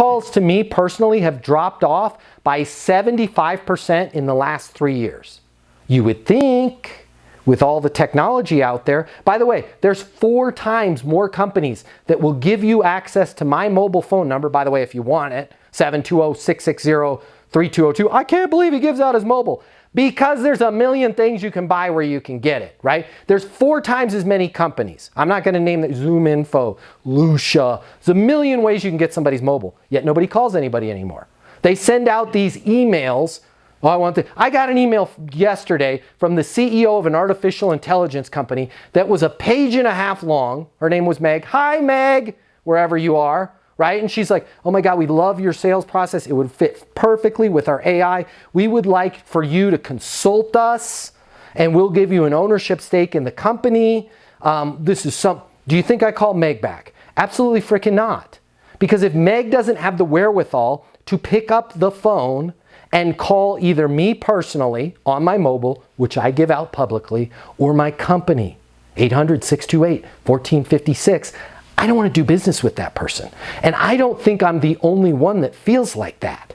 Calls to me personally have dropped off by 75% in the last 3 years. You would think with all the technology out there, by the way, there's 4 times more companies that will give you access to my mobile phone number, by the way, if you want it, 720-660-3202. I can't believe he gives out his mobile. Because there's a million things you can buy where you can get it, right? There's 4 times as many companies. I'm not going to name that. Zoom Info, Lucia. There's a million ways you can get somebody's mobile, yet nobody calls anybody anymore. They send out these emails. Oh, I got an email yesterday from the CEO of an artificial intelligence company that was 1.5 pages long. Her name was Meg. Hi, Meg, wherever you are. Right? And she's like, oh my God, we love your sales process. It would fit perfectly with our AI. We would like for you to consult us and we'll give you an ownership stake in the company. Do you think I call Meg back? Absolutely freaking not. Because if Meg doesn't have the wherewithal to pick up the phone and call either me personally on my mobile, which I give out publicly, or my company, 800-628-1456, I don't want to do business with that person. And I don't think I'm the only one that feels like that.